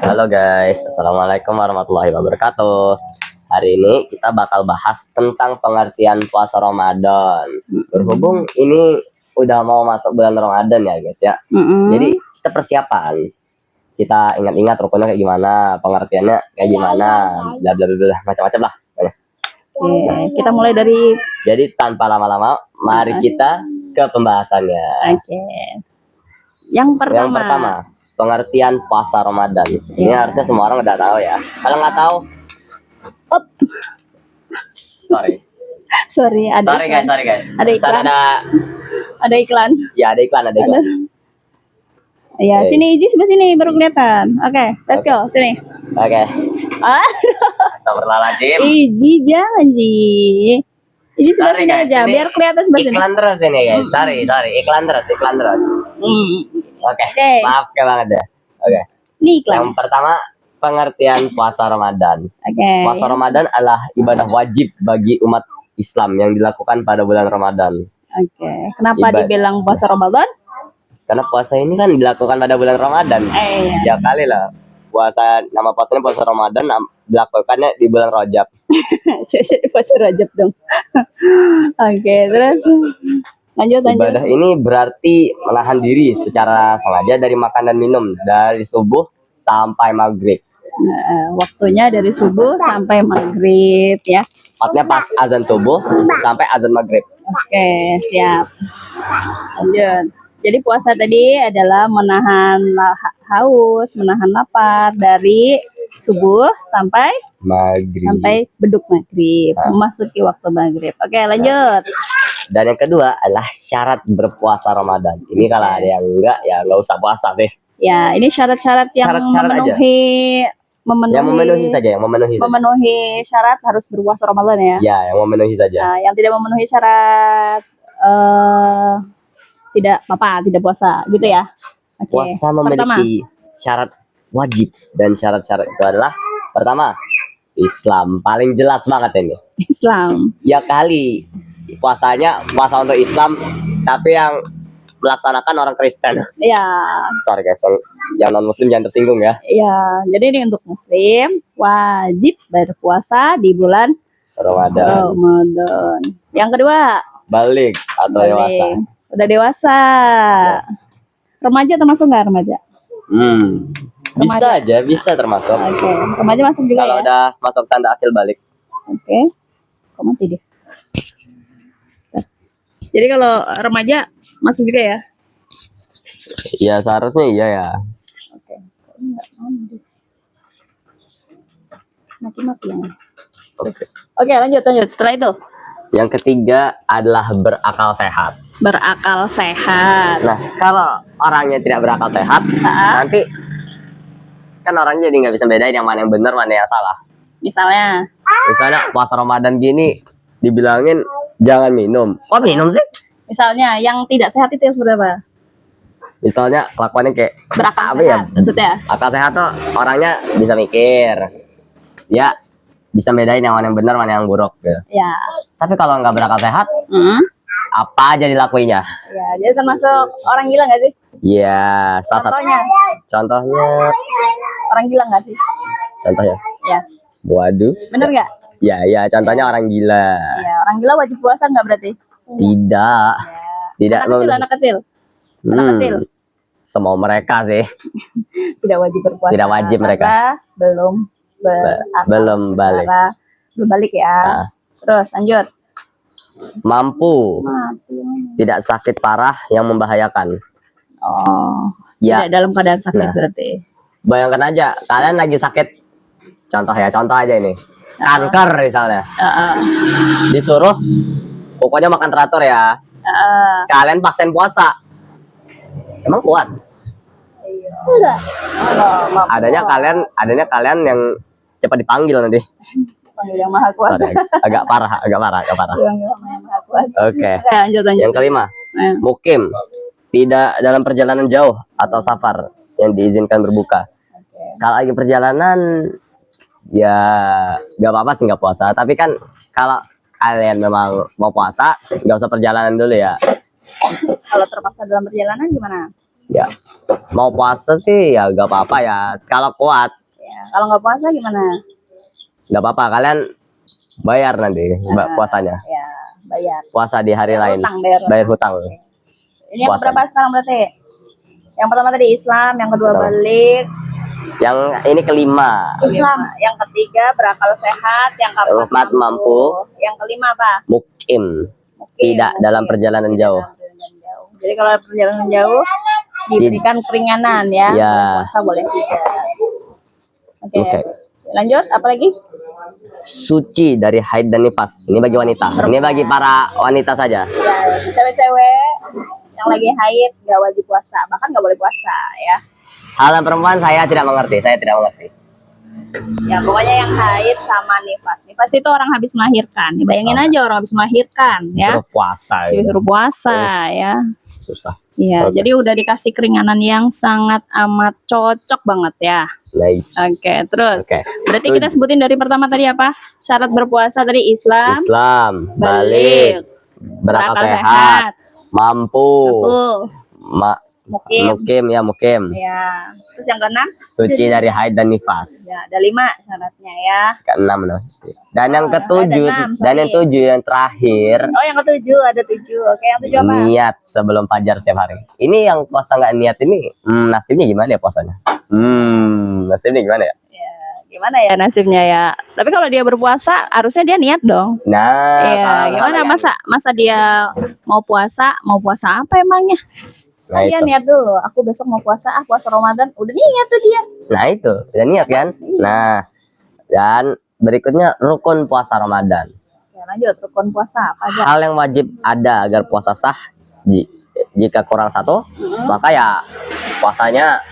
Halo guys, assalamualaikum warahmatullahi wabarakatuh. Hari ini kita bakal bahas tentang pengertian puasa Ramadan. Berhubung ini udah mau masuk bulan Ramadan ya guys ya. Jadi kita persiapan. Kita ingat-ingat rukunnya kayak gimana, pengertiannya kayak gimana, bla bla bla macam-macam lah. Kita mulai dari. Jadi tanpa lama-lama, mari kita ke pembahasannya. Yang pertama, pengertian puasa Ramadan. Ini harusnya semua orang udah tahu ya. Kalau nggak tahu, sorry guys. Ada iklan. Ada iklan. Ya, ada iklan. Ya, sini Iji sebelah sini baru kelihatan. Oke, let's go. Sini. Oke. Astagfirullahaladzim. Iji jangan Ji. Iji sebelah sini guys, aja biar kelihatan sebelah sini. Iklan terus ini guys. Sorry. Iklan terus. Oke. Maaf banget ya. Oke. Ini iklan. Yang pertama, pengertian puasa Ramadan. Puasa Ramadan adalah ibadah wajib bagi umat Islam yang dilakukan pada bulan Ramadan. Kenapa dibilang puasa Ramadan? Karena puasa ini kan dilakukan pada bulan Ramadan. Ya kali lah. Nama puasanya puasa Ramadan, dilakukannya di bulan Rajab. Puasa Rajab dong. Terus lanjut. Ibadah ini berarti menahan diri secara sengaja dari makan dan minum dari subuh sampai maghrib. Waktunya dari subuh sampai maghrib ya. Tepatnya pas azan subuh sampai azan maghrib. Oke, siap. Lanjut. Jadi puasa tadi adalah menahan haus, menahan lapar dari subuh sampai maghrib. Sampai beduk maghrib, memasuki waktu maghrib. Oke, lanjut. Dan yang kedua adalah syarat berpuasa Ramadan. Ini kalau ada yang enggak, ya nggak usah puasa sih. Ya, ini syarat-syarat yang memenuhi syarat harus berpuasa Ramadan ya. Ya, yang memenuhi saja. Nah, yang tidak memenuhi syarat tidak apa-apa, tidak puasa gitu ya. Puasa memiliki syarat wajib, dan syarat-syarat itu adalah pertama, Islam. Paling jelas banget ini. Islam. Ya kali puasa untuk Islam, tapi yang melaksanakan orang Kristen. Iya. Sorry guys, yang non Muslim jangan tersinggung ya. Iya, jadi ini untuk Muslim wajib berpuasa di bulan Ramadan. Yang kedua, balik atau dewasa. Udah dewasa. Ya. Remaja termasuk nggak remaja? Bisa termasuk. Remaja masuk juga kalau ya? Udah masuk tanda akil balik. Kok mati dia? Jadi kalau remaja masuk juga ya? Iya, seharusnya iya ya. Mati-mati ya. Oke, lanjut. Setelah itu, yang ketiga adalah berakal sehat. Berakal sehat. Nah, kalau orangnya tidak berakal sehat, nanti kan orangnya jadi nggak bisa bedain yang mana yang benar, mana yang salah. Misalnya puasa Ramadan gini dibilangin jangan minum. Kok minum sih? Misalnya yang tidak sehat itu yang seberapa? Misalnya kelakuannya kayak berakal sehat, maksudnya? Akal sehat tuh orangnya bisa mikir, ya bisa bedain yang mana yang benar, mana yang buruk gitu. Ya. Tapi kalau nggak berakal sehat, apa aja dilakuinya? Ya, jadi termasuk orang gila nggak sih? Iya, contohnya orang gila nggak sih? Contohnya? Ya. Waduh. Bener nggak? Ya, contohnya orang gila. Ya, orang gila wajib puasa nggak berarti? Tidak. Ya. Anak kecil. Semua mereka sih. Tidak wajib berpuasa. Tidak wajib mereka. Belum balik ya. Terus lanjut. Mampu. Tidak sakit parah yang membahayakan. Ya. Tidak dalam keadaan sakit berarti. Bayangkan aja, kalian lagi sakit. Contoh aja ini. Kanker misalnya. Disuruh pokoknya makan teratur ya. Kalian paksain puasa. Emang kuat? Enggak. Adanya kalian yang cepat dipanggil nanti. Panggil yang maha kuasa. Sorry, agak parah. Oke. Lanjut. Yang kelima, mukim, tidak dalam perjalanan jauh atau safar yang diizinkan berbuka. Kalau lagi perjalanan, ya nggak apa-apa sih nggak puasa. Tapi kan kalau kalian memang mau puasa, nggak usah perjalanan dulu ya. Kalau terpaksa dalam perjalanan gimana? Ya, mau puasa sih ya gak apa-apa ya. Kalau kuat, Ya, kalau nggak puasa gimana? gak apa-apa. Kalian bayar nanti puasanya. Ya, bayar. Puasa di hari lain. Hutang, bayar Hutang. Ini yang Puasa. berapa sekarang berarti? Yang pertama tadi Islam, yang kedua balik. Yang ini kelima. Islam. Yang ketiga berakal sehat, yang keempat mampu. Yang kelima apa? Mukim. Tidak dalam perjalanan jauh. Jadi kalau perjalanan jauh diberikan keringanan ya. Ya. Puasa boleh tidak. Oke. Oke. Lanjut, apa lagi? Suci dari haid dan nifas. Ini bagi wanita. Ini bagi para wanita saja. Ya, cewek-cewek yang lagi haid nggak wajib puasa, bahkan nggak boleh puasa ya. Hal yang perempuan saya tidak mengerti. Saya tidak mengerti. Ya pokoknya yang haid sama nifas. Nifas itu orang habis melahirkan. Bayangin aja orang habis melahirkan ya. Suruh puasa. Ya. Disuruh puasa ya. Susah. Iya, Oke. jadi udah dikasih keringanan yang sangat amat cocok banget ya. Nice. Oke, terus. Oke. Berarti kita sebutin dari pertama tadi apa? Syarat berpuasa tadi Islam, Islam, balik, berakal sehat, mampu, mukim. Ya. Terus yang keenam? Suci dari haid dan nifas. Ya, ada 5 syaratnya ya. Keenam loh. Dan yang ketujuh, ada 6, dan yang tujuh yang terakhir, Oh, yang ketujuh ada 7. Oke, yang 7 apa? niat sebelum fajar setiap hari. Ini yang puasa nggak niat ini, nasibnya gimana ya puasanya? Nasibnya gimana ya? Ya, gimana ya nasibnya ya? Tapi kalau dia berpuasa, harusnya dia niat dong. Nah, Iya, kalau gimana masa dia mau puasa apa emangnya? Nah, Dia itu. niat dulu, aku besok mau puasa Ramadan, udah niat tuh dia. Nah itu, udah niat kan? Nah, dan berikutnya rukun puasa Ramadan. Ya, lanjut, rukun puasa apa aja? Hal yang wajib ada agar puasa sah. Jika kurang satu, maka ya puasanya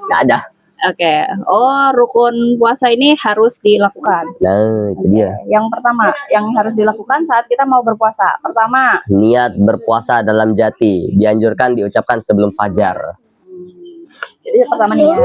nggak ada. Oke. Oh, rukun puasa ini harus dilakukan. Nah, itu dia. Yang pertama, yang harus dilakukan saat kita mau berpuasa. Pertama, Niat berpuasa dalam jati dianjurkan diucapkan sebelum fajar. jadi pertama niat.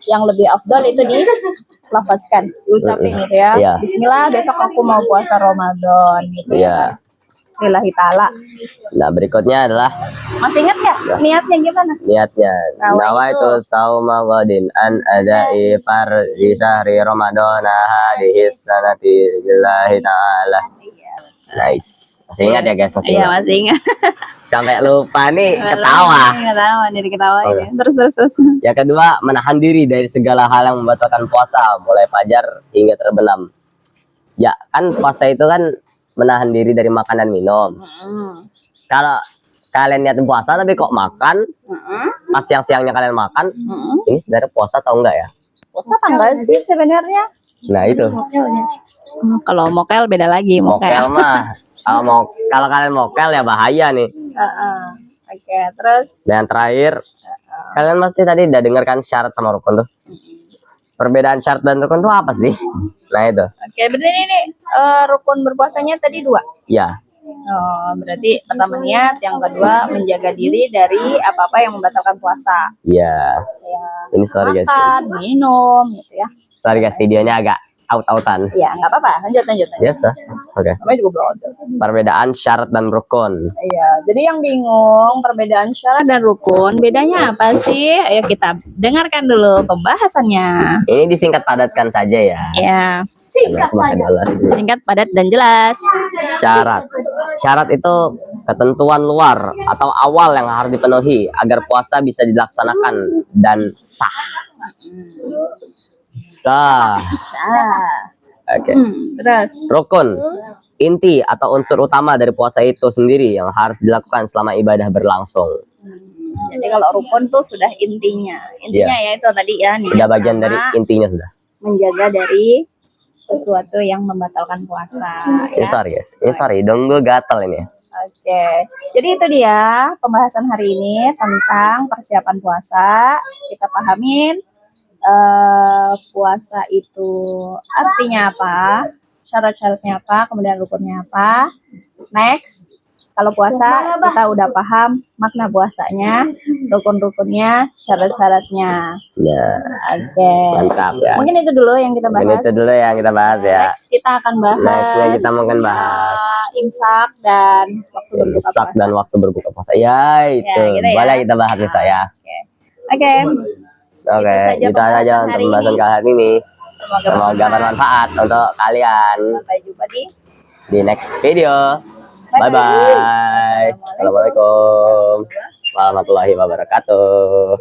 Yang lebih afdal itu dilafazkan, diucapin gitu ya. Iya. Bismillah, besok aku mau puasa Ramadan gitu Iya. Lillahi ta'ala. Nah, berikutnya adalah Masih ingat ya niatnya gimana? niatnya. Nawaitu Nawaitu sauma ghadin an adai fardhi syahri Ramadan hadhihi sanati lillahi ta'ala. Nice. Masih ingat ya guys? Masih Iya, ingat. masih ingat. Sampai lupa nih ketawa. Ketawa, jadi ketawain ya. Terus. Yang kedua, menahan diri dari segala hal yang membatalkan puasa, mulai fajar hingga terbenam. Ya, kan puasa itu kan menahan diri dari makan dan minum. Kalau kalian niat puasa tapi kok makan, pas siang-siangnya kalian makan, ini sebenarnya puasa atau enggak ya? Puasa apa enggak sih sebenarnya? Nah itu, Kalau mokel beda lagi, mokel mah. Kalau kalian mokel ya bahaya nih. Oke, terus Dan yang terakhir, kalian pasti tadi udah dengarkan syarat sama rukun tuh. Perbedaan syarat dan rukun tuh apa sih? Nah itu. oke, berarti ini rukun berpuasanya tadi 2. Ya, Oh, berarti pertama niat, yang kedua menjaga diri dari apa-apa yang membatalkan puasa. ya. Ya, Ini sorry guys. makan, minum gitu ya. Sorry guys, videonya agak out-outan. Ya, nggak apa-apa. Lanjut. Biasa. Oke. Namanya juga belajar. Perbedaan syarat dan rukun. Iya, jadi yang bingung perbedaan syarat dan rukun, bedanya apa sih? Ayo kita dengarkan dulu pembahasannya. Ini disingkat padatkan saja ya. Ya, Singkat saja. singkat, padat, dan jelas. Syarat. Syarat itu ketentuan luar atau awal yang harus dipenuhi agar puasa bisa dilaksanakan dan sah. Sah. Oke. Terus, Rukun. Inti atau unsur utama dari puasa itu sendiri yang harus dilakukan selama ibadah berlangsung. jadi kalau rukun tuh sudah intinya. Intinya ya itu tadi ya, niat Udah bagian sama dari intinya sudah. menjaga dari sesuatu yang membatalkan puasa. Ini Ya. sorry guys. Ini sorry, dong gue gatel ini. Oke, jadi itu dia pembahasan hari ini tentang persiapan puasa. Kita pahamin puasa itu artinya apa, syarat-syaratnya apa, kemudian rukunnya apa. Next, kalau puasa kita udah paham makna puasanya, rukun-rukunnya, syarat-syaratnya. Ya, Oke. mantap ya. Mungkin itu dulu yang kita Mungkin bahas. itu dulu yang kita bahas ya. Next kita akan bahas. Nextnya kita mungkin bahas imsak dan waktu berbuka imsak puasa. dan waktu berbuka puasa. Ya itu gitu ya. boleh kita bahas nih saya. Oke. Oke, Itu saja itu aja pembahasan untuk hari pembahasan ini. kali ini. Semoga Semoga bermanfaat untuk kalian. Sampai jumpa Di next video. Bye-bye. Bye bye. Assalamualaikum warahmatullahi wabarakatuh.